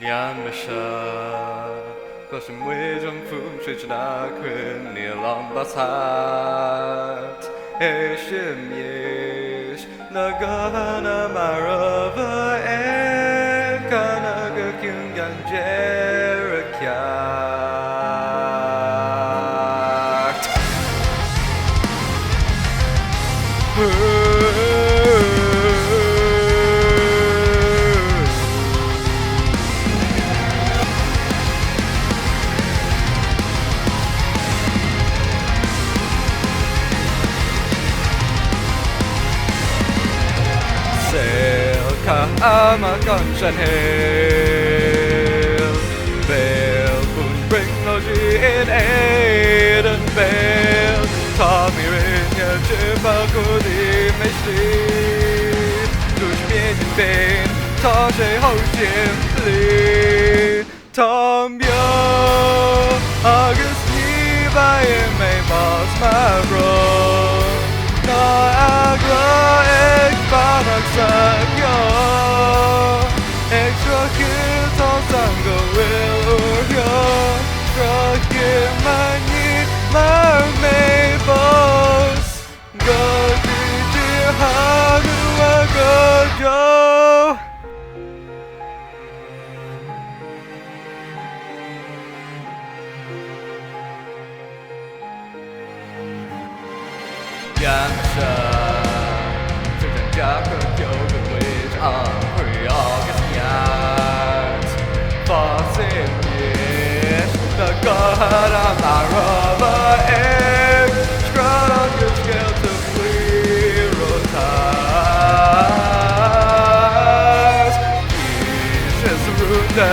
年没啥，可是每种风吹着那困你浪把擦，哎是米，那个那马罗巴哎，看那个勇敢杰瑞卡。Amakan Hill Bell would bring Logi in Aiden Bell Tommy Rinja Chipakudi Mesli Dush Mien Bain Tashe Ho Simply Tom Yo August Niva May Boss Mavro Na Agla Egg Banak Sakyo Extra kids on Sango will yo Rocket Mani Mermaid Boss Go to Hanu Go Joe Yansha Jack Yo Which August Yat Fossil Yes The God of the rubber egg Screwed on your scale to clear ties Jesus Runda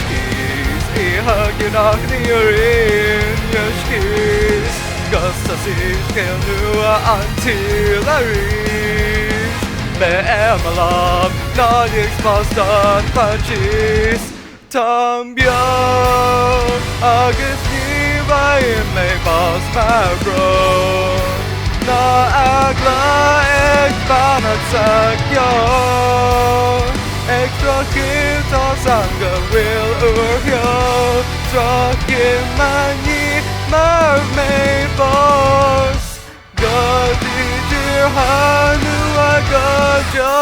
Skis Huggy Knock the in your skis Gusta Sishkel Nua until I reach Be'em love Not exposed on punches Tambio August Niva in May Boss Mavro Na Agla Ekbanat Sakyo Extra kids on Sanga will Uryo Drakin Mani Mermaid Boss Gadi Dear Hanu Agajo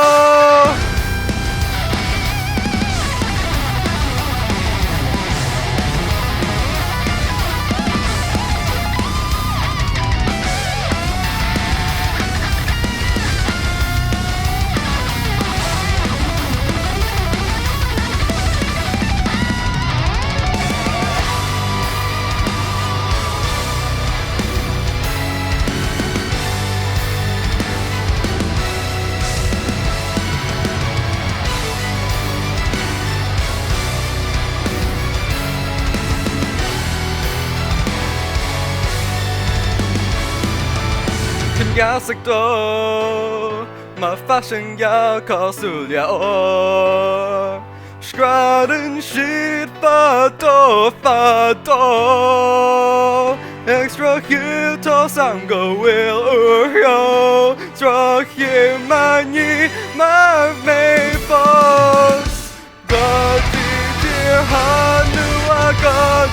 Ga sắc đô mà phát sinh ya có sự lia ô Squadron shit pha tô Extra kill to sang go will yo Stra him mani ma me boss God dear hanu I got